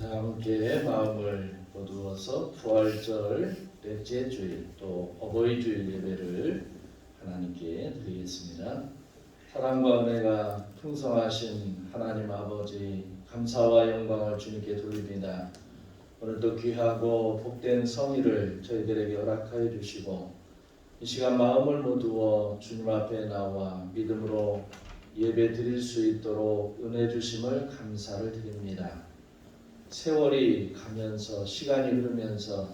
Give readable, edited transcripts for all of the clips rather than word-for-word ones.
다 함께 마음을 모두어서 부활절 넷째 주일 또 어버이 주일 예배를 하나님께 드리겠습니다. 사랑과 은혜가 풍성하신 하나님 아버지, 감사와 영광을 주님께 돌립니다. 오늘도 귀하고 복된 성의를 저희들에게 허락하여 주시고 이 시간 마음을 모두어 주님 앞에 나와 믿음으로 예배 드릴 수 있도록 은혜 주심을 감사를 드립니다. 세월이 가면서 시간이 흐르면서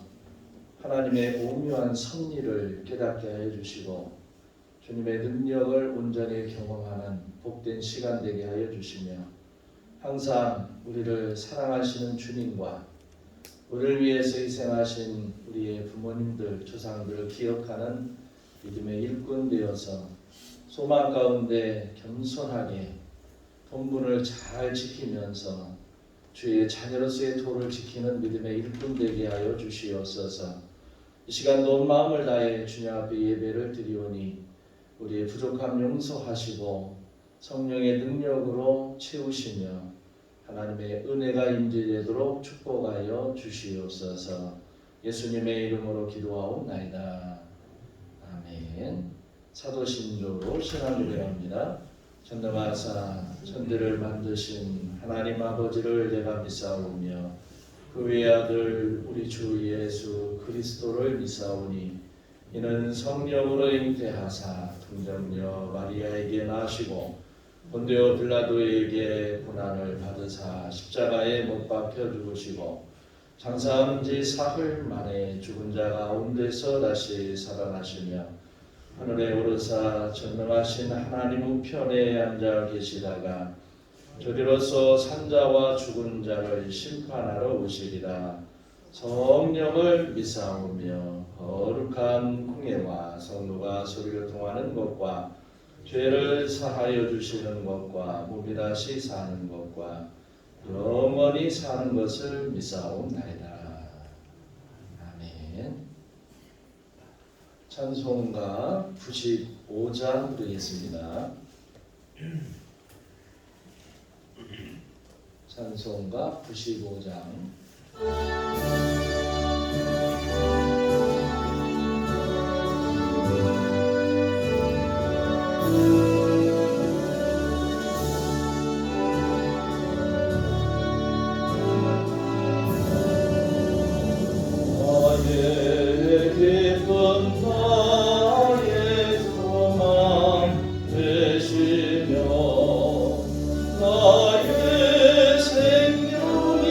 하나님의 오묘한 섭리를 깨닫게 하여 주시고 주님의 능력을 온전히 경험하는 복된 시간 되게 하여 주시며 항상 우리를 사랑하시는 주님과 우리를 위해서 희생하신 우리의 부모님들, 조상들을 기억하는 믿음의 일꾼 되어서 소망 가운데 겸손하게 본분을 잘 지키면서 주의 자녀로서의 도를 지키는 믿음의 일꾼 되게 하여 주시옵소서. 이 시간 온 마음을 다해 주님 앞에 예배를 드리오니 우리의 부족함 용서하시고 성령의 능력으로 채우시며 하나님의 은혜가 임재되도록 축복하여 주시옵소서. 예수님의 이름으로 기도하옵나이다. 아멘. 사도신조로 신앙 고백합니다. 전능하사 천대를 만드신 하나님 아버지를 내가 믿사오며 그 외아들 우리 주 예수 그리스도를 믿사오니 이는 성령으로 잉태하사 동정녀 마리아에게 나시고 본디오 빌라도에게 고난을 받으사 십자가에 못 박혀 죽으시고 장사한 지 사흘 만에 죽은 자 가운데서 다시 살아나시며 하늘에 오르사 전능하신 하나님 우편에 앉아 계시다가 저리로서 산자와 죽은 자를 심판하러 오시리라. 성령을 믿사오며 거룩한 공예와 성도가 소리를 통하는 것과 죄를 사하여 주시는 것과 몸이 다시 사는 것과 영원히 사는 것을 믿사옵나이다. 아멘. 찬송가 95장 부르겠습니다. 찬송가 95장. 나의 생명이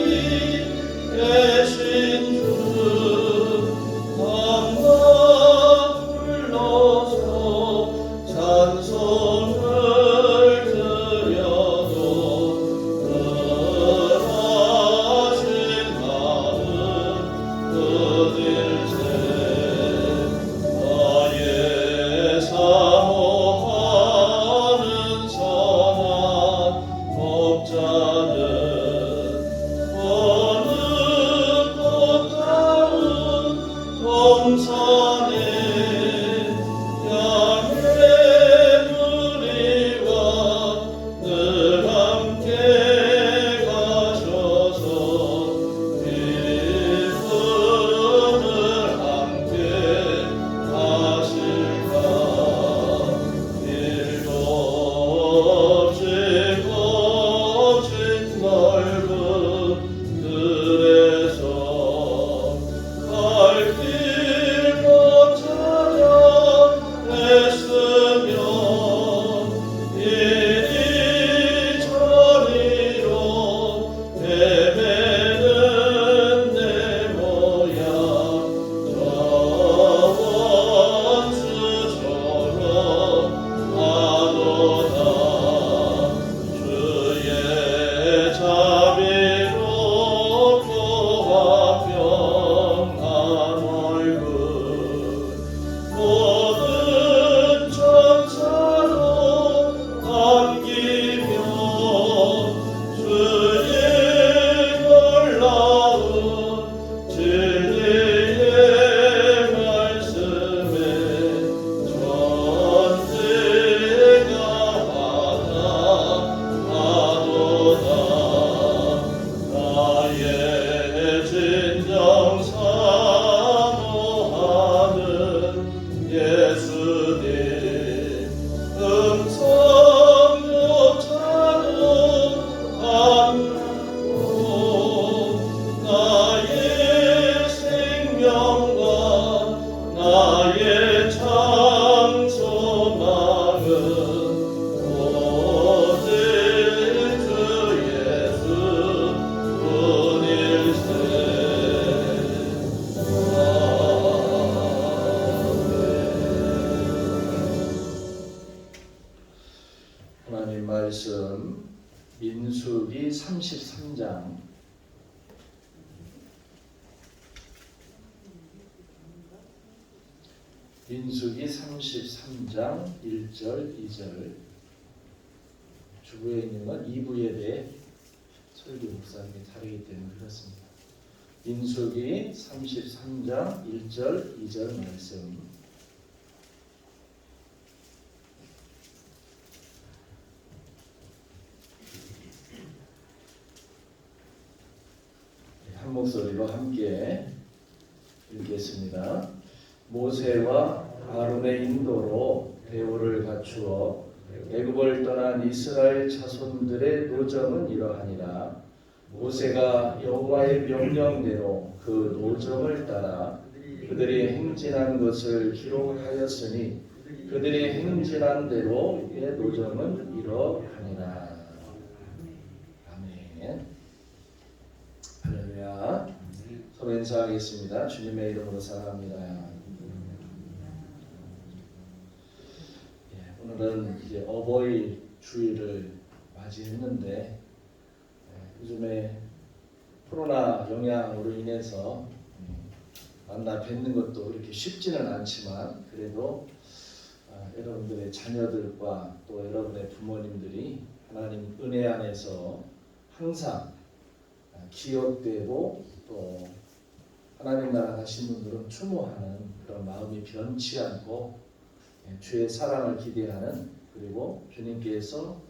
33장 민수기 33장 1절 2절 주부에 있는 건 2부에 대해 설교 목사님이 다르기 때문에 그렇습니다. 민수기 33장 1절 2절 말씀 한 목소리로 함께 읽겠습니다. 모세와 아론의 인도로 대우를 갖추어 애굽을 떠난 이스라엘 자손들의 노정은 이러하니라. 모세가 여호와의 명령대로 그 노정을 따라 그들이 행진한 것을 기록하였으니 그들이 행진한 대로의 노정은 이러하니라. 아멘. 할렐루야. 서로 인사하겠습니다. 주님의 이름으로 사랑합니다. 오늘은 이제 어버이 주일을 맞이했는데 요즘에 코로나 영향으로 인해서 만나 뵙는 것도 그렇게 쉽지는 않지만 그래도 여러분들의 자녀들과 또 여러분의 부모님들이 하나님 은혜 안에서 항상 기억되고 또 하나님 나라 가신 분들은 추모하는 그런 마음이 변치 않고 주의 사랑을 기대하는 그리고 주님께서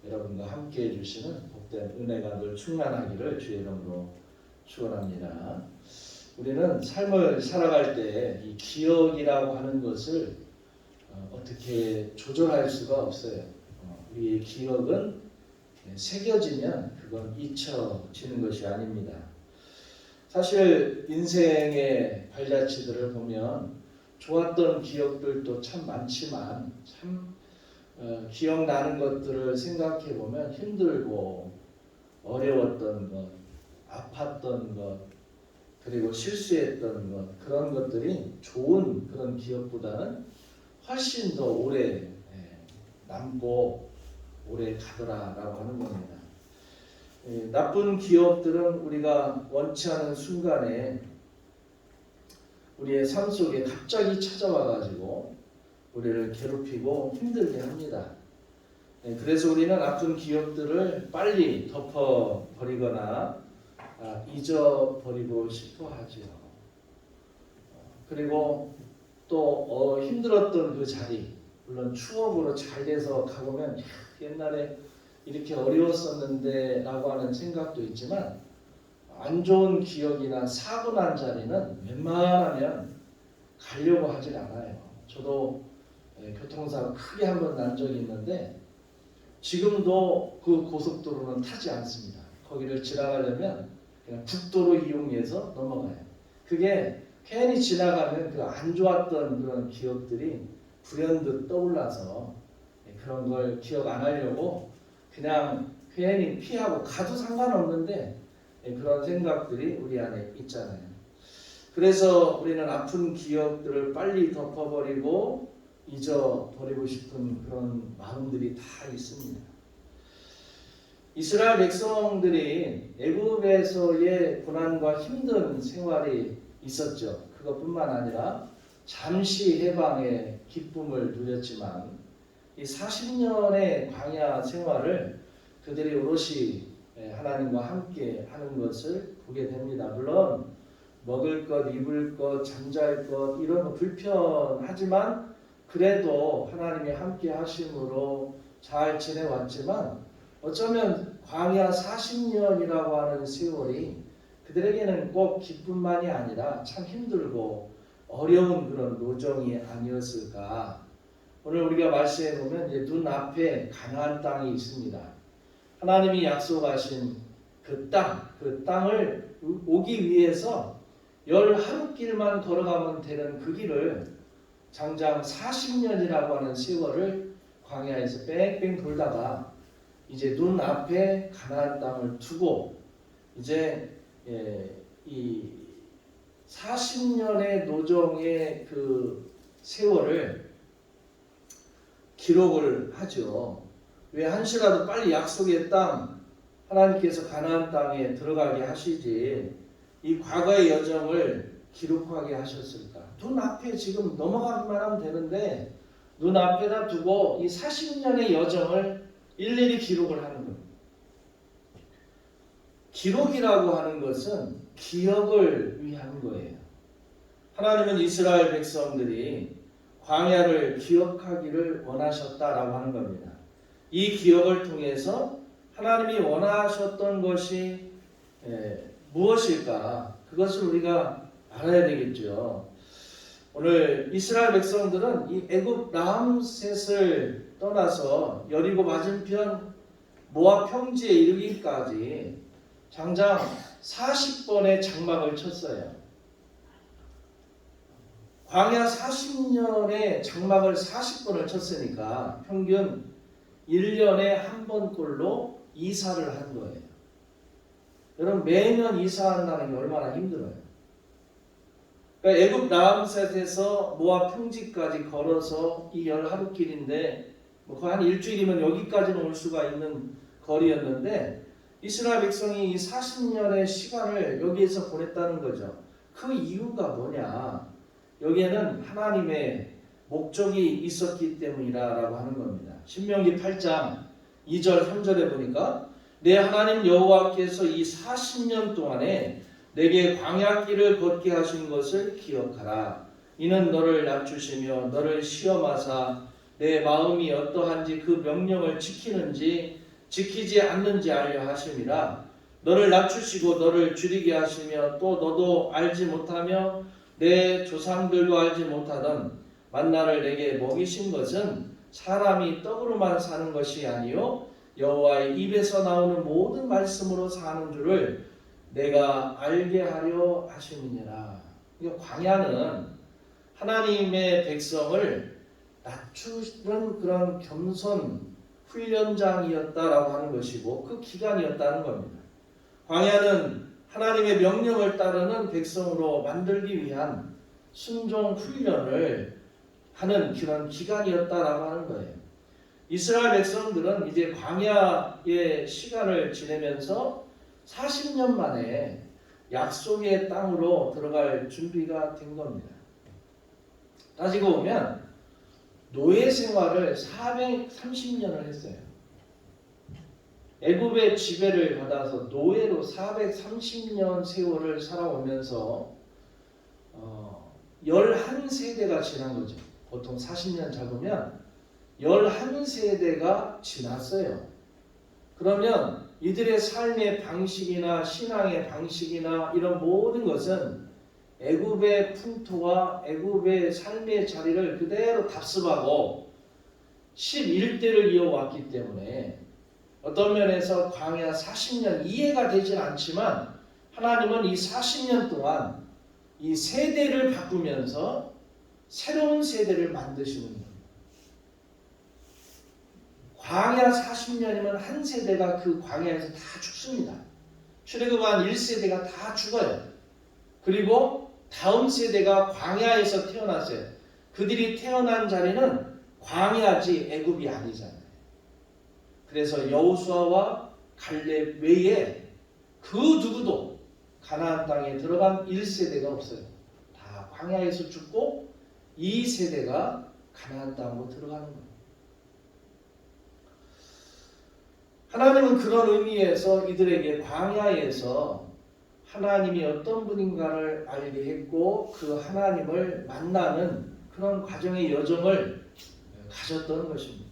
여러분과 함께 해주시는 복된 은혜가 늘 충만하기를 주의 이름으로 축원합니다. 우리는 삶을 살아갈 때 이 기억이라고 하는 것을 어떻게 조절할 수가 없어요. 우리의 기억은 새겨지면 그건 잊혀지는 것이 아닙니다. 사실 인생의 발자취들을 보면 좋았던 기억들도 참 많지만 참 기억나는 것들을 생각해 보면 힘들고 어려웠던 것, 아팠던 것, 그리고 실수했던 것 그런 것들이 좋은 그런 기억보다는 훨씬 더 오래 남고 오래 가더라라고 하는 겁니다. 나쁜 기억들은 우리가 원치 않은 순간에 우리의 삶 속에 갑자기 찾아와 가지고 우리를 괴롭히고 힘들게 합니다. 그래서 우리는 아픈 기억들을 빨리 덮어버리거나 잊어버리고 싶어 하죠. 그리고 또 힘들었던 그 자리, 물론 추억으로 잘 돼서 가보면 옛날에 이렇게 어려웠었는데 라고 하는 생각도 있지만 안 좋은 기억이나 사고 난 자리는 웬만하면 가려고 하질 않아요. 저도 교통사고 크게 한 번 난 적이 있는데 지금도 그 고속도로는 타지 않습니다. 거기를 지나가려면 그냥 국도로 이용해서 넘어가요. 그게 괜히 지나가면 그 안 좋았던 그런 기억들이 불현듯 떠올라서 그런 걸 기억 안 하려고 그냥 괜히 피하고 가도 상관없는데 그런 생각들이 우리 안에 있잖아요. 그래서 우리는 아픈 기억들을 빨리 덮어버리고 잊어버리고 싶은 그런 마음들이 다 있습니다. 이스라엘 백성들이 애굽에서의 고난과 힘든 생활이 있었죠. 그것뿐만 아니라 잠시 해방의 기쁨을 누렸지만 이 40년의 광야 생활을 그들이 오롯이 하나님과 함께 하는 것을 보게 됩니다. 물론 먹을 것, 입을 것, 잠잘 것 이런 거 불편하지만 그래도 하나님이 함께 하심으로 잘 지내왔지만 어쩌면 광야 40년이라고 하는 세월이 그들에게는 꼭 기쁨만이 아니라 참 힘들고 어려운 그런 노정이 아니었을까. 오늘 우리가 말씀해 보면 이제 눈앞에 가나안 땅이 있습니다. 하나님이 약속하신 그 땅을 오기 위해서 11길만 걸어가면 되는 그 길을 장장 40년이라고 하는 세월을 광야에서 뺑뺑 돌다가 이제 눈앞에 가나안 땅을 두고 이제 이 40년의 노정의 그 세월을 기록을 하죠. 왜 한시라도 빨리 약속의 땅 하나님께서 가나안 땅에 들어가게 하시지 이 과거의 여정을 기록하게 하셨을까? 눈앞에 지금 넘어가기만 하면 되는데 눈앞에다 두고 이 40년의 여정을 일일이 기록을 하는 겁니다. 기록이라고 하는 것은 기억을 위한 거예요. 하나님은 이스라엘 백성들이 광야를 기억하기를 원하셨다라고 하는 겁니다. 이 기억을 통해서 하나님이 원하셨던 것이 무엇일까? 그것을 우리가 알아야 되겠죠. 오늘 이스라엘 백성들은 이 애굽 라암셋을 떠나서 여리고 맞은편 모압 평지에 이르기까지 장장 40번의 장막을 쳤어요. 광야 40년의 장막을 40번을 쳤으니까 평균 1년에 한 번꼴로 이사를 한 거예요. 여러분 매년 이사한다는 게 얼마나 힘들어요. 그러니까 애굽 라암셋에서 모압 평지까지 걸어서 이 11길인데 거의 한 일주일이면 여기까지는 올 수가 있는 거리였는데 이스라엘 백성이 이 40년의 시간을 여기에서 보냈다는 거죠. 그 이유가 뭐냐? 여기에는 하나님의 목적이 있었기 때문이라고 하는 겁니다. 신명기 8장 2절 3절에 보니까 내 하나님 여호와께서 이 40년 동안에 내게 광야길을 걷게 하신 것을 기억하라. 이는 너를 낮추시며 너를 시험하사 내 마음이 어떠한지 그 명령을 지키는지 지키지 않는지 알려 하심이라. 너를 낮추시고 너를 줄이게 하시며 또 너도 알지 못하며 내 조상들도 알지 못하던 만나를 내게 먹이신 것은 사람이 떡으로만 사는 것이 아니요 여호와의 입에서 나오는 모든 말씀으로 사는 줄을 내가 알게 하려 하심이니라. 그러니까 광야는 하나님의 백성을 낮추는 그런 겸손 훈련장이었다라고 하는 것이고 그 기간이었다는 겁니다. 광야는 하나님의 명령을 따르는 백성으로 만들기 위한 순종 훈련을 하는 그런 기간이었다라고 하는 거예요. 이스라엘 백성들은 이제 광야의 시간을 지내면서 40년 만에 약속의 땅으로 들어갈 준비가 된 겁니다. 따지고 보면 노예 생활을 430년을 했어요. 애굽의 지배를 받아서 노예로 430년 세월을 살아오면서 11세대가 지난 거죠. 보통 40년 잡으면 11세대가 지났어요. 그러면 이들의 삶의 방식이나 신앙의 방식이나 이런 모든 것은 애굽의 풍토와 애굽의 삶의 자리를 그대로 답습하고 11대를 이어왔기 때문에 어떤 면에서 광야 40년 이해가 되진 않지만 하나님은 이 40년 동안 이 세대를 바꾸면서 새로운 세대를 만드시는 겁니다. 광야 40년이면 한 세대가 그 광야에서 다 죽습니다. 출애굽한 1세대가 다 죽어요. 그리고 다음 세대가 광야에서 태어났어요. 그들이 태어난 자리는 광야지 애굽이 아니잖아요. 그래서 여호수아와 갈렙 외에 그 누구도 가나안 땅에 들어간 1세대가 없어요. 다 광야에서 죽고 2세대가 가나안 땅으로 들어가는 거예요. 하나님은 그런 의미에서 이들에게 광야에서 하나님이 어떤 분인가를 알게 했고 그 하나님을 만나는 그런 과정의 여정을 가졌던 것입니다.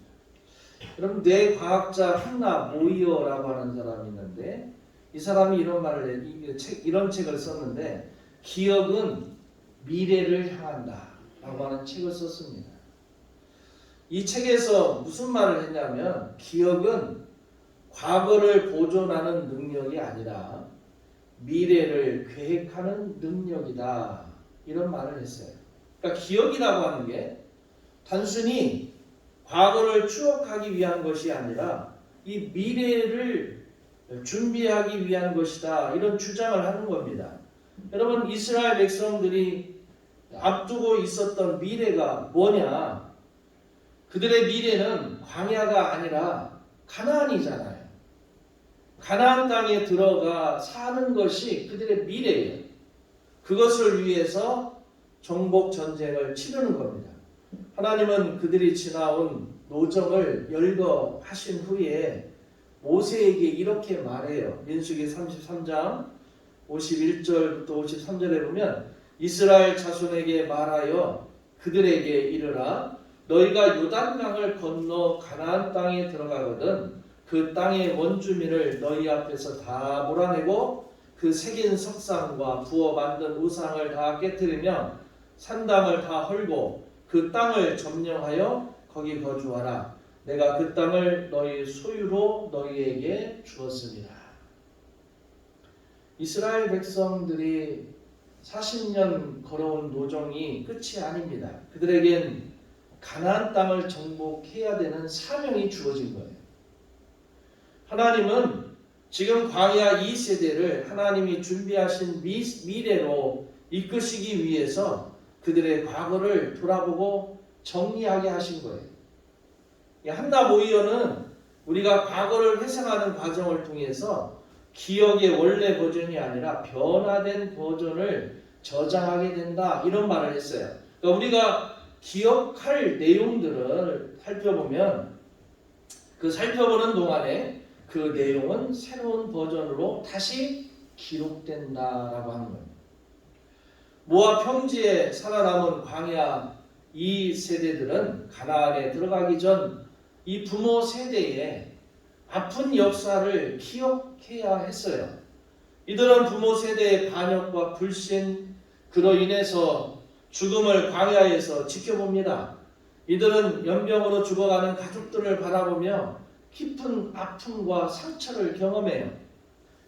여러분 뇌과학자 한나 모이어라고 하는 사람이 있는데 이 사람이 이런 말을 이런 책을 썼는데 기억은 미래를 향한다 라고 하는 책을 썼습니다. 이 책에서 무슨 말을 했냐면 기억은 과거를 보존하는 능력이 아니라 미래를 계획하는 능력이다 이런 말을 했어요. 그러니까 기억이라고 하는 게 단순히 과거를 추억하기 위한 것이 아니라 이 미래를 준비하기 위한 것이다 이런 주장을 하는 겁니다. 여러분 이스라엘 백성들이 앞두고 있었던 미래가 뭐냐? 그들의 미래는 광야가 아니라 가나안이잖아요. 가나안 땅에 들어가 사는 것이 그들의 미래예요. 그것을 위해서 정복 전쟁을 치르는 겁니다. 하나님은 그들이 지나온 노정을 열거하신 후에 모세에게 이렇게 말해요. 민수기 33장 51절부터 53절에 보면 이스라엘 자손에게 말하여 그들에게 이르라 너희가 요단강을 건너 가나안 땅에 들어가거든 그 땅의 원주민을 너희 앞에서 다 몰아내고 그 새긴 석상과 부어 만든 우상을 다 깨뜨리며 산당을 다 헐고 그 땅을 점령하여 거기 거주하라. 내가 그 땅을 너희 소유로 너희에게 주었습니다. 이스라엘 백성들이 40년 걸어온 노정이 끝이 아닙니다. 그들에겐 가나안 땅을 정복해야 되는 사명이 주어진 거예요. 하나님은 지금 광야 2세대를 하나님이 준비하신 미래로 이끄시기 위해서 그들의 과거를 돌아보고 정리하게 하신 거예요. 한나 모이어는 우리가 과거를 회상하는 과정을 통해서 기억의 원래 버전이 아니라 변화된 버전을 저장하게 된다 이런 말을 했어요. 그러니까 우리가 기억할 내용들을 살펴보면 그 살펴보는 동안에 그 내용은 새로운 버전으로 다시 기록된다라고 하는 겁니다. 모압 평지에 살아남은 광야 2세대들은 가나안에 들어가기 전 이 부모 세대의 아픈 역사를 기억해야 했어요. 이들은 부모 세대의 반역과 불신 그로 인해서 죽음을 광야에서 지켜봅니다. 이들은 연병으로 죽어가는 가족들을 바라보며 깊은 아픔과 상처를 경험해요.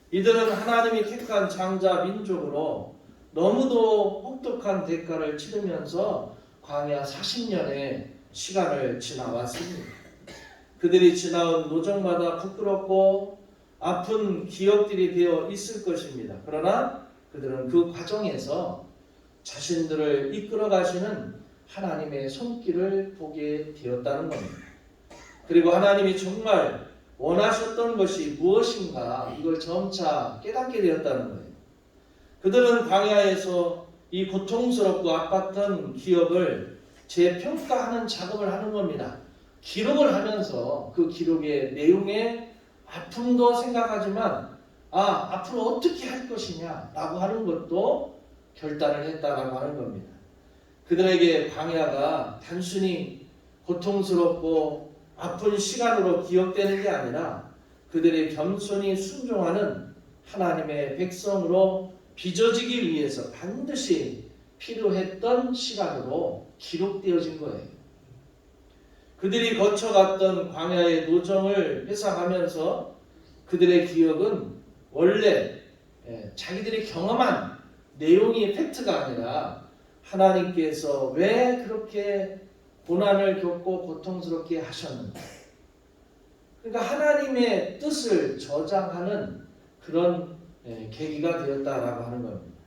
이들은 하나님이 택한 장자 민족으로 너무도 혹독한 대가를 치르면서 광야 40년의 시간을 지나왔습니다. 그들이 지나온 노정마다 부끄럽고 아픈 기억들이 되어 있을 것입니다. 그러나 그들은 그 과정에서 자신들을 이끌어 가시는 하나님의 손길을 보게 되었다는 겁니다. 그리고 하나님이 정말 원하셨던 것이 무엇인가 이걸 점차 깨닫게 되었다는 거예요. 그들은 광야에서 이 고통스럽고 아팠던 기억을 재평가하는 작업을 하는 겁니다. 기록을 하면서 그 기록의 내용에 아픔도 생각하지만 앞으로 어떻게 할 것이냐 라고 하는 것도 결단을 했다라고 하는 겁니다. 그들에게 광야가 단순히 고통스럽고 아픈 시간으로 기억되는 게 아니라 그들의 겸손히 순종하는 하나님의 백성으로 빚어지기 위해서 반드시 필요했던 시간으로 기록되어진 거예요. 그들이 거쳐갔던 광야의 노정을 회상하면서 그들의 기억은 원래 자기들이 경험한 내용이 팩트가 아니라 하나님께서 왜 그렇게 고난을 겪고 고통스럽게 하셨는가. 그러니까 하나님의 뜻을 저장하는 그런 계기가 되었다라고 하는 겁니다.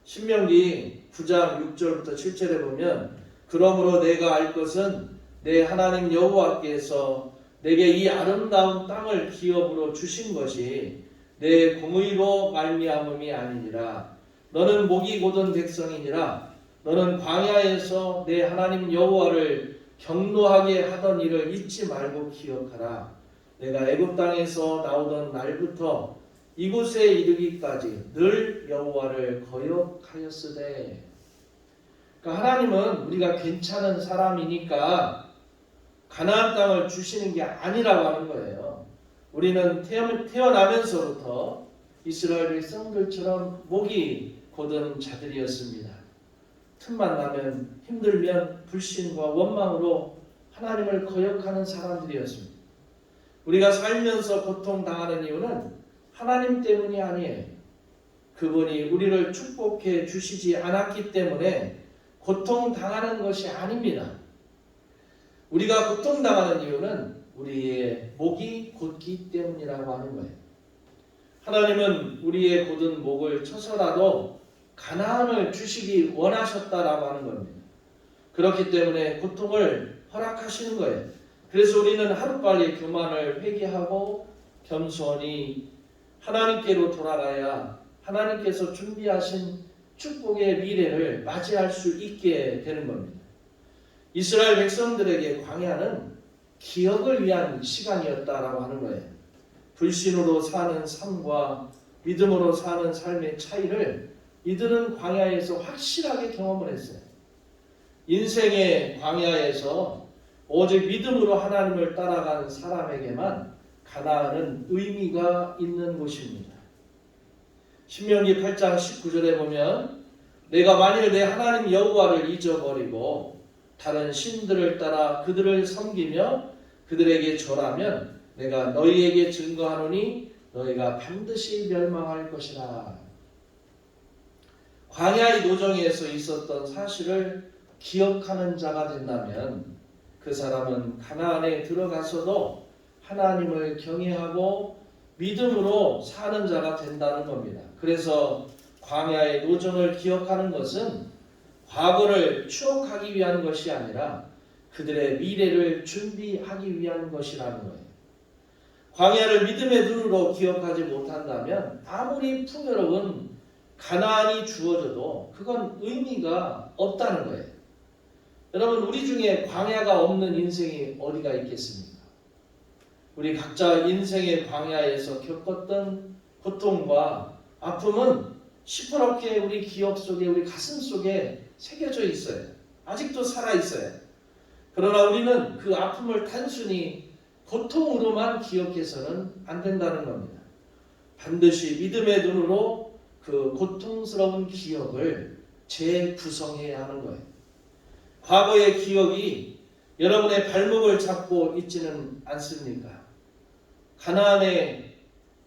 신명기 9장 6절부터 7절에 보면 그러므로 내가 알 것은 내 하나님 여호와께서 내게 이 아름다운 땅을 기업으로 주신 것이 내 공의로 말미암음이 아니니라. 너는 목이 곧은 백성이니라. 너는 광야에서 내 하나님 여호와를 경노하게 하던 일을 잊지 말고 기억하라. 내가 애굽 땅에서 나오던 날부터 이곳에 이르기까지 늘 여호와를 거역하였으되. 그러니까 하나님은 우리가 괜찮은 사람이니까 가나안 땅을 주시는 게 아니라고 하는 거예요. 우리는 태어나면서부터 이스라엘 백성들처럼 목이 곧은 자들이었습니다. 틈만 나면 힘들면 불신과 원망으로 하나님을 거역하는 사람들이었습니다. 우리가 살면서 고통당하는 이유는 하나님 때문이 아니에요. 그분이 우리를 축복해 주시지 않았기 때문에 고통당하는 것이 아닙니다. 우리가 고통당하는 이유는 우리의 목이 곧기 때문이라고 하는 거예요. 하나님은 우리의 곧은 목을 쳐서라도 가나안을 주시기 원하셨다라고 하는 겁니다. 그렇기 때문에 고통을 허락하시는 거예요. 그래서 우리는 하루빨리 교만을 회개하고 겸손히 하나님께로 돌아가야 하나님께서 준비하신 축복의 미래를 맞이할 수 있게 되는 겁니다. 이스라엘 백성들에게 광야는 기억을 위한 시간이었다라고 하는 거예요. 불신으로 사는 삶과 믿음으로 사는 삶의 차이를 이들은 광야에서 확실하게 경험을 했어요. 인생의 광야에서 오직 믿음으로 하나님을 따라간 사람에게만 가나안은 의미가 있는 곳입니다. 신명기 8장 19절에 보면 내가 만일 내 하나님 여호와를 잊어버리고 다른 신들을 따라 그들을 섬기며 그들에게 절하면 내가 너희에게 증거하노니 너희가 반드시 멸망할 것이라. 광야의 노정에서 있었던 사실을 기억하는 자가 된다면 그 사람은 가나안에 들어가서도 하나님을 경외하고 믿음으로 사는 자가 된다는 겁니다. 그래서 광야의 노정을 기억하는 것은 과거를 추억하기 위한 것이 아니라 그들의 미래를 준비하기 위한 것이라는 거예요. 광야를 믿음의 눈으로 기억하지 못한다면 아무리 풍요로운 가나안이 주어져도 그건 의미가 없다는 거예요. 여러분, 우리 중에 광야가 없는 인생이 어디가 있겠습니까? 우리 각자 인생의 광야에서 겪었던 고통과 아픔은 시퍼렇게 우리 기억 속에, 우리 가슴 속에 새겨져 있어요. 아직도 살아 있어요. 그러나 우리는 그 아픔을 단순히 고통으로만 기억해서는 안 된다는 겁니다. 반드시 믿음의 눈으로 그 고통스러운 기억을 재구성해야 하는 거예요. 과거의 기억이 여러분의 발목을 잡고 있지는 않습니까? 가나안에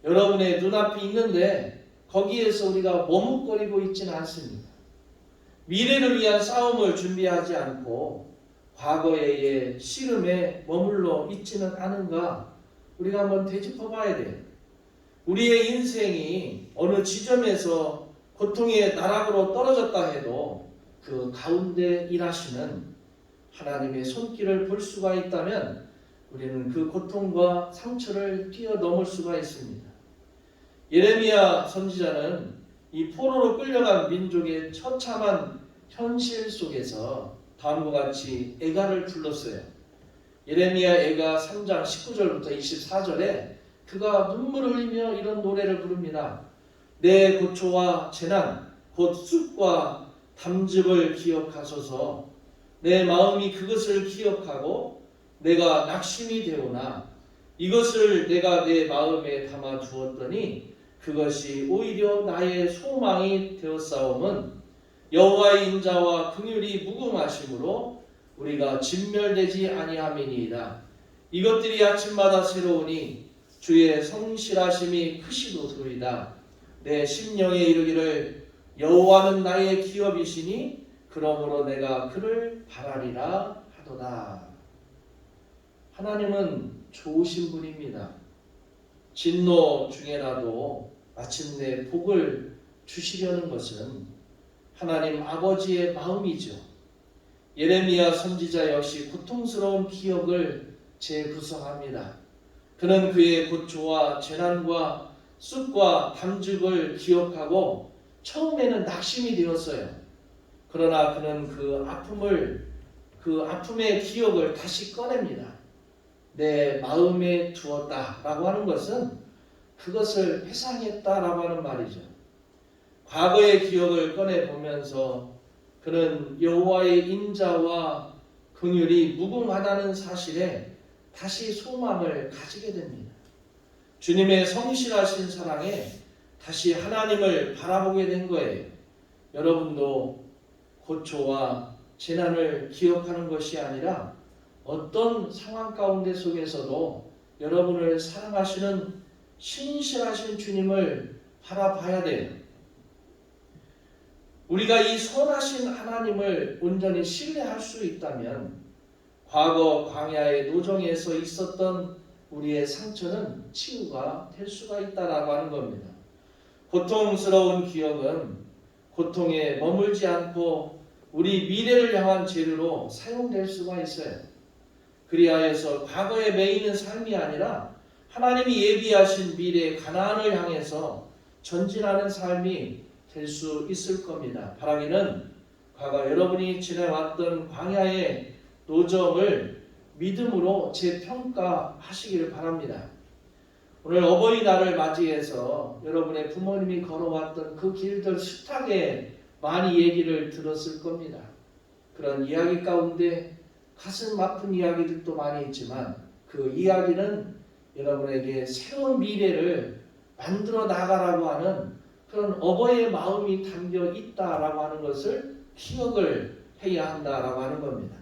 여러분의 눈앞이 있는데 거기에서 우리가 머뭇거리고 있지는 않습니다. 미래를 위한 싸움을 준비하지 않고 과거의 씨름에 머물러 있지는 않은가 우리가 한번 되짚어 봐야 돼요. 우리의 인생이 어느 지점에서 고통의 나락으로 떨어졌다 해도 그 가운데 일하시는 하나님의 손길을 볼 수가 있다면 우리는 그 고통과 상처를 뛰어넘을 수가 있습니다. 예레미야 선지자는 이 포로로 끌려간 민족의 처참한 현실 속에서 다음과 같이 애가를 불렀어요. 예레미야 애가 3장 19절부터 24절에 그가 눈물을 흘리며 이런 노래를 부릅니다. 내 고초와 재난 곧 쑥과 담즙을 기억하소서. 내 마음이 그것을 기억하고 내가 낙심이 되오나 이것을 내가 내 마음에 담아 두었더니 그것이 오히려 나의 소망이 되었사옴은 여호와의 인자와 긍휼이 무궁하심으로 우리가 진멸되지 아니함이니이다. 이것들이 아침마다 새로우니 주의 성실하심이 크시도소이다. 내 심령에 이르기를 여호와는 나의 기업이시니 그러므로 내가 그를 바라리라 하도다. 하나님은 좋으신 분입니다. 진노 중에라도 마침내 복을 주시려는 것은 하나님 아버지의 마음이죠. 예레미야 선지자 역시 고통스러운 기억을 재구성합니다. 그는 그의 고초와 재난과 쑥과 담즙을 기억하고 처음에는 낙심이 되었어요. 그러나 그는 그 아픔의 기억을 다시 꺼냅니다. 내 마음에 두었다라고 하는 것은 그것을 회상했다라고 하는 말이죠. 과거의 기억을 꺼내보면서 그는 여호와의 인자와 긍휼이 무궁하다는 사실에 다시 소망을 가지게 됩니다. 주님의 성실하신 사랑에 다시 하나님을 바라보게 된 거예요. 여러분도 고초와 재난을 기억하는 것이 아니라 어떤 상황 가운데 속에서도 여러분을 사랑하시는 신실하신 주님을 바라봐야 돼요. 우리가 이 선하신 하나님을 온전히 신뢰할 수 있다면 과거 광야의 노정에서 있었던 우리의 상처는 치유가 될 수가 있다라고 하는 겁니다. 고통스러운 기억은 고통에 머물지 않고 우리 미래를 향한 재료로 사용될 수가 있어요. 그리하여서 과거에 매이는 삶이 아니라 하나님이 예비하신 미래 가나안을 향해서 전진하는 삶이 될 수 있을 겁니다. 바라기는 과거 여러분이 지내왔던 광야의 노정을 믿음으로 재평가하시기를 바랍니다. 오늘 어버이날을 맞이해서 여러분의 부모님이 걸어왔던 그 길들 숱하게 많이 얘기를 들었을 겁니다. 그런 이야기 가운데 가슴 아픈 이야기들도 많이 있지만 그 이야기는 여러분에게 새로운 미래를 만들어 나가라고 하는 그런 어버이의 마음이 담겨 있다라고 하는 것을 기억을 해야 한다라고 하는 겁니다.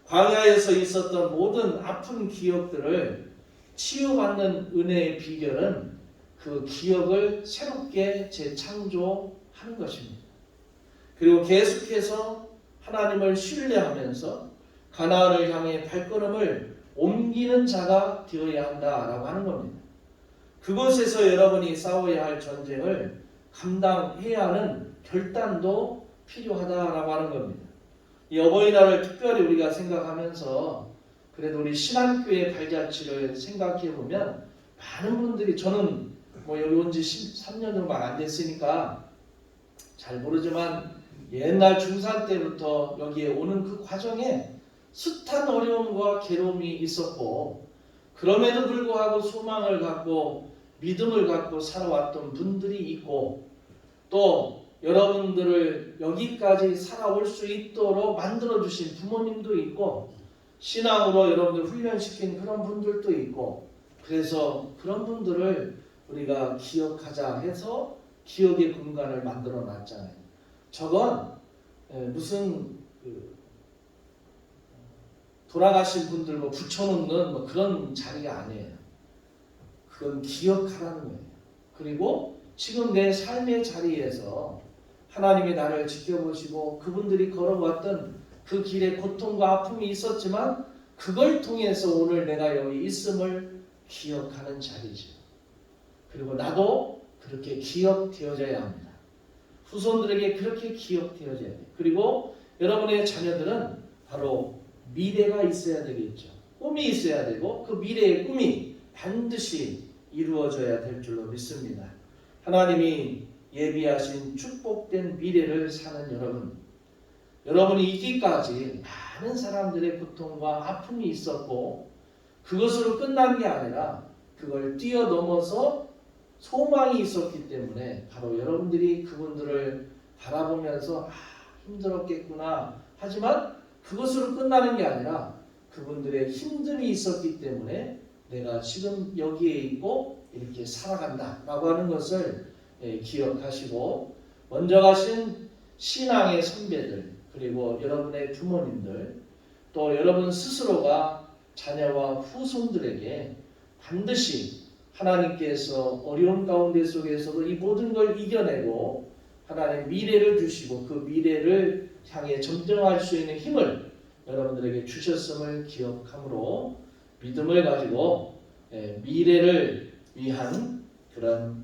광야에서 있었던 모든 아픈 기억들을 치유받는 은혜의 비결은 그 기억을 새롭게 재창조하는 것입니다. 그리고 계속해서 하나님을 신뢰하면서 가나안을 향해 발걸음을 옮기는 자가 되어야 한다라고 하는 겁니다. 그곳에서 여러분이 싸워야 할 전쟁을 감당해야 하는 결단도 필요하다라고 하는 겁니다. 이 어버이날을 특별히 우리가 생각하면서 그래도 우리 신안교회 발자취를 생각해 보면 많은 분들이 저는 여기 온 지 13년 정도 안 됐으니까 잘 모르지만 옛날 중3 때부터 여기에 오는 그 과정에 숱한 어려움과 괴로움이 있었고 그럼에도 불구하고 소망을 갖고 믿음을 갖고 살아왔던 분들이 있고 또 여러분들을 여기까지 살아올 수 있도록 만들어주신 부모님도 있고 신앙으로 여러분들 훈련시킨 그런 분들도 있고 그래서 그런 분들을 우리가 기억하자 해서 기억의 공간을 만들어 놨잖아요. 저건 무슨 돌아가신 분들 붙여놓는 그런 자리가 아니에요. 그건 기억하라는 거예요. 그리고 지금 내 삶의 자리에서 하나님이 나를 지켜보시고 그분들이 걸어왔던 그 길에 고통과 아픔이 있었지만 그걸 통해서 오늘 내가 여기 있음을 기억하는 자리죠. 그리고 나도 그렇게 기억되어져야 합니다. 후손들에게 그렇게 기억되어져야 돼요. 그리고 여러분의 자녀들은 바로 미래가 있어야 되겠죠. 꿈이 있어야 되고 그 미래의 꿈이 반드시 이루어져야 될 줄로 믿습니다. 하나님이 예비하신 축복된 미래를 사는 여러분이 있기까지 많은 사람들의 고통과 아픔이 있었고 그것으로 끝난 게 아니라 그걸 뛰어넘어서 소망이 있었기 때문에 바로 여러분들이 그분들을 바라보면서 힘들었겠구나 하지만 그것으로 끝나는 게 아니라 그분들의 힘듦이 있었기 때문에 내가 지금 여기에 있고 이렇게 살아간다라고 하는 것을 기억하시고 먼저 가신 신앙의 선배들 그리고 여러분의 부모님들 또 여러분 스스로가 자녀와 후손들에게 반드시 하나님께서 어려운 가운데 속에서도 이 모든 걸 이겨내고 하나님 미래를 주시고 그 미래를 향해 점정할 수 있는 힘을 여러분들에게 주셨음을 기억함으로 믿음을 가지고 미래를 위한 그런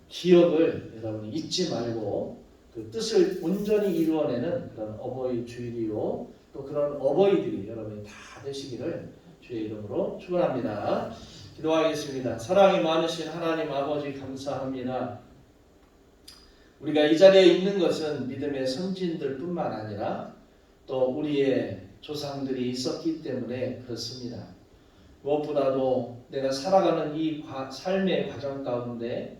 기억을 여러분이 잊지 말고 그 뜻을 온전히 이루어내는 그런 어버이 주일이요 또 그런 어버이들이 여러분이 다 되시기를 주의 이름으로 축원합니다. 기도하겠습니다. 사랑이 많으신 하나님 아버지 감사합니다. 우리가 이 자리에 있는 것은 믿음의 선진들 뿐만 아니라 또 우리의 조상들이 있었기 때문에 그렇습니다. 무엇보다도 내가 살아가는 이 삶의 과정 가운데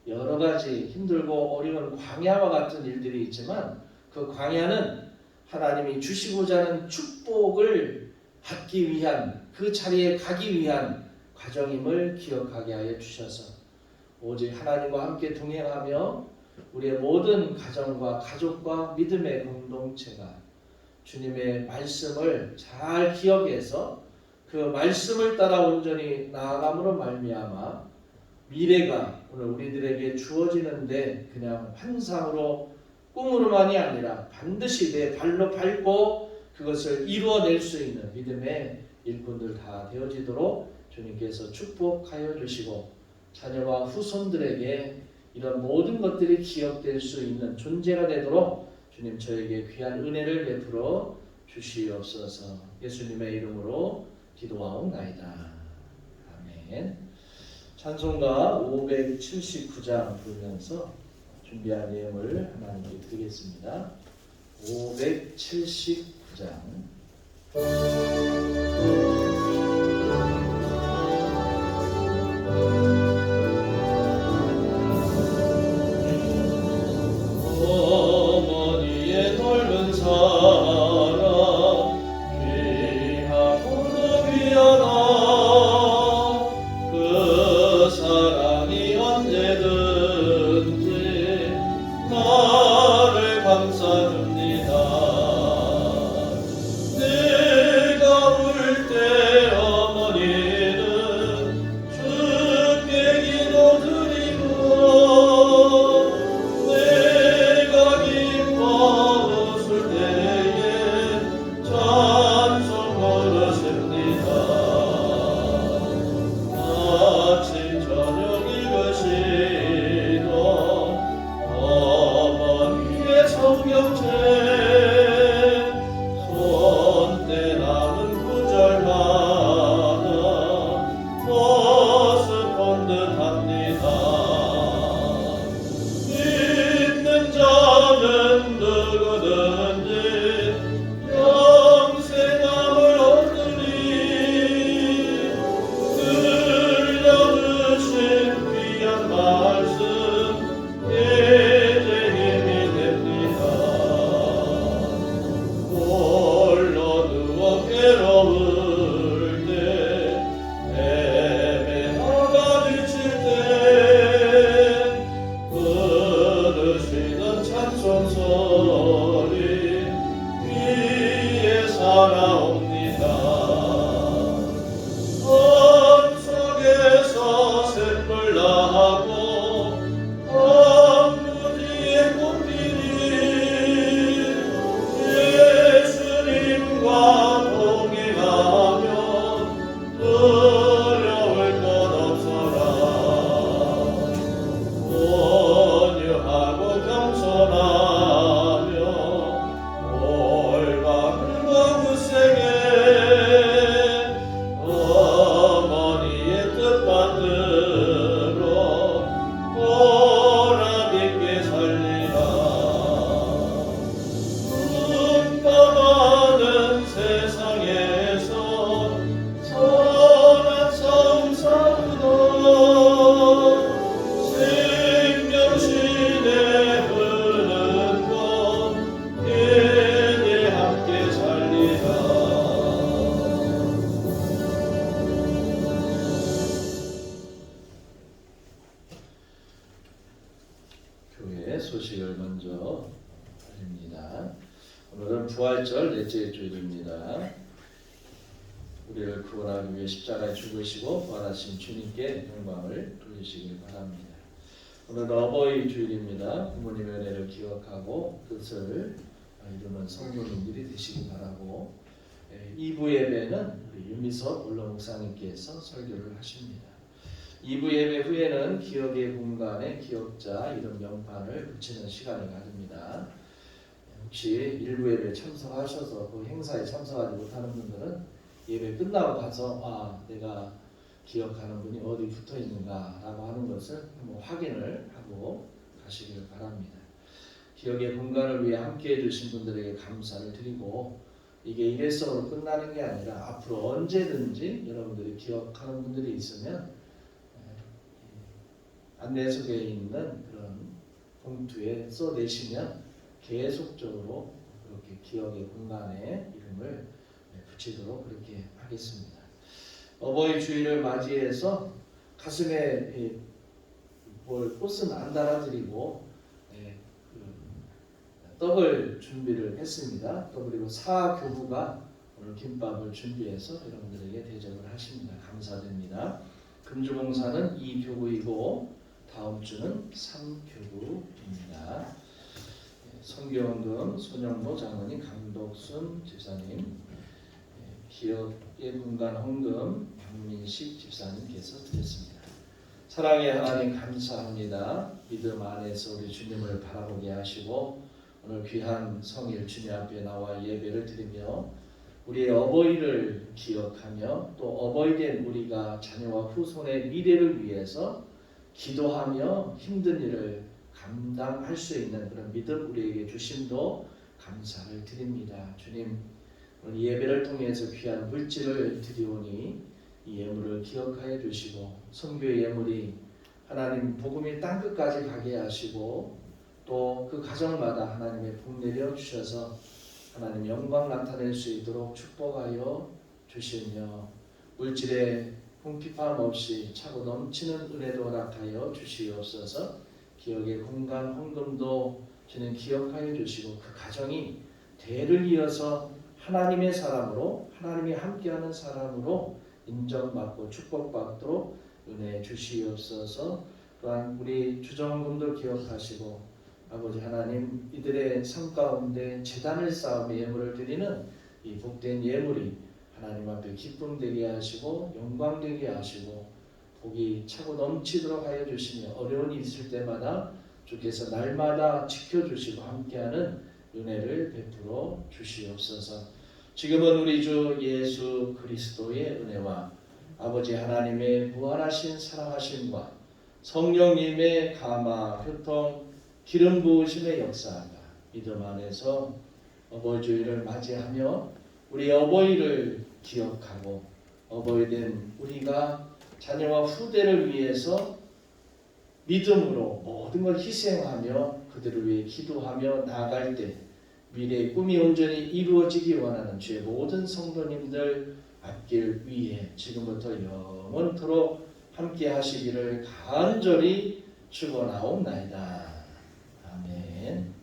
여러 가지 힘들고 어려운 광야와 같은 일들이 있지만 그 광야는 하나님이 주시고자 하는 축복을 받기 위한 그 자리에 가기 위한 과정임을 기억하게 하여 주셔서 오직 하나님과 함께 동행하며 우리의 모든 가정과 가족과 믿음의 공동체가 주님의 말씀을 잘 기억해서 그 말씀을 따라 온전히 나아감으로 말미암아 미래가 오늘 우리들에게 주어지는데 그냥 환상으로 꿈으로만이 아니라 반드시 내 발로 밟고 그것을 이루어낼 수 있는 믿음의 일꾼들 다 되어지도록 주님께서 축복하여 주시고 자녀와 후손들에게 이런 모든 것들이 기억될 수 있는 존재가 되도록 주님 저에게 귀한 은혜를 베풀어 주시옵소서. 예수님의 이름으로 기도하옵나이다. 아멘. 찬송가 579장 부르면서 준비한 내용을 하나님께 드리겠습니다. 579장. 어머니의 넓은 사랑 귀하고도 귀하다. 그 사랑이 언제든지 나를 감싸줍니다. 내가 울 때 어머니는 주께 기도드리고 내가 기뻐 웃을 때에 찬송 부르십니다. 아침 저녁 읽으시던 어머니의 성경책 손때 남은 구절마다 모습 본 듯합니다. 믿는 자는 누구든지 영생함을 얻으리. 들려주신 귀한 말씀 이제 힘이 됩니다. 홀로 누워 괴로울 때 헤매다가 지칠 때 부르시는 찬송 소리 귀에 살아옵니다. 마음속에서 샘물 나고 안무지에 꽃피니 예수님과 동행하면 두려울 것 없어라. 온유하고 겸손하며 올바른 거구세게 어머니의 뜻받들어 보람있게 살리라. 눈떠나는 세상에서 선한 싸움 싸우던 생명신에 흐르는 것 이제 함께 살리라. 교회 소식을 먼저 알립니다. 오늘은 부활절 넷째 주일입니다. 우리를 구원하기 위해 십자가에 죽으시고 부활하신 주님께 영광을 돌리시길 바랍니다. 오늘은 어버이 주일입니다. 부모님의 은혜를 기억하고 뜻을 이루는 성도님들이 되시기 바라고 2부 예배는 우리 유미섭 원로 목사님께서 설교를 하십니다. 2부 예배 후에는 기억의 공간에 기억자 이름 명판을 붙이는 시간을 가집니다. 혹시 1부 예배 참석하셔서 그 행사에 참석하지 못하는 분들은 예배 끝나고 가서 내가 기억하는 분이 어디 붙어 있는가라고 하는 것을 한번 확인을 하고 가시길 바랍니다. 기억의 공간을 위해 함께 해주신 분들에게 감사를 드리고 이게 일회성으로 끝나는 게 아니라 앞으로 언제든지 여러분들이 기억하는 분들이 있으면 안내석에 있는 그런 봉투에 써내시면 계속적으로 그렇게 기억의 공간에 이름을 붙이도록 그렇게 하겠습니다. 어버이 주일을 맞이해서 가슴에 꽃은 안 달아드리고 떡을 준비를 했습니다. 또 그리고 사교부가 오늘 김밥을 준비해서 여러분들에게 대접을 하십니다. 감사드립니다. 금주봉사는 2교구이고 다음 주는 3교구입니다. 성경원금 손영보 장로님, 강덕순 집사님, 기억의 공간 헌금 박민식 집사님께서 드렸습니다. 사랑의 하나님 감사합니다. 믿음 안에서 우리 주님을 바라보게 하시고 오늘 귀한 성일 주님 앞에 나와 예배를 드리며 우리의 어버이를 기억하며 또 어버이된 우리가 자녀와 후손의 미래를 위해서 기도하며 힘든 일을 감당할 수 있는 그런 믿음 우리에게 주심도 감사를 드립니다. 주님, 오늘 이 예배를 통해서 귀한 물질을 드리오니 이 예물을 기억하여 주시고 선교의 예물이 하나님 복음이 땅끝까지 가게 하시고 또 그 가정마다 하나님의 복 내려 주셔서 하나님 영광 나타낼 수 있도록 축복하여 주시며 물질에 궁핍함 없이 차고 넘치는 은혜도 허락하여 주시옵소서. 기억의 공간 헌금도 주님 기억하여 주시고 그 가정이 대를 이어서 하나님의 사람으로 하나님이 함께하는 사람으로 인정받고 축복받도록 은혜 주시옵소서. 또한 우리 주정금도 기억하시고 아버지 하나님 이들의 삶 가운데 제단을 쌓으며 예물을 드리는 이 복된 예물이 하나님 앞에 기쁨 되게 하시고 영광 되게 하시고 복이 차고 넘치도록 하여 주시며 어려운 일이 있을 때마다 주께서 날마다 지켜주시고 함께하는 은혜를 베풀어 주시옵소서. 지금은 우리 주 예수 그리스도의 은혜와 아버지 하나님의 무한하신 사랑하심과 성령님의 감화 교통 기름 부으심의 역사가 믿음 안에서 어버이 주일을 맞이하며 우리 어버이를 기억하고 어버이된 우리가 자녀와 후대를 위해서 믿음으로 모든 걸 희생하며 그들을 위해 기도하며 나아갈 때 미래의 꿈이 온전히 이루어지기 원하는 주의 모든 성도님들 앞길 위해 지금부터 영원토록 함께 하시기를 간절히 축원하옵나이다. 아멘.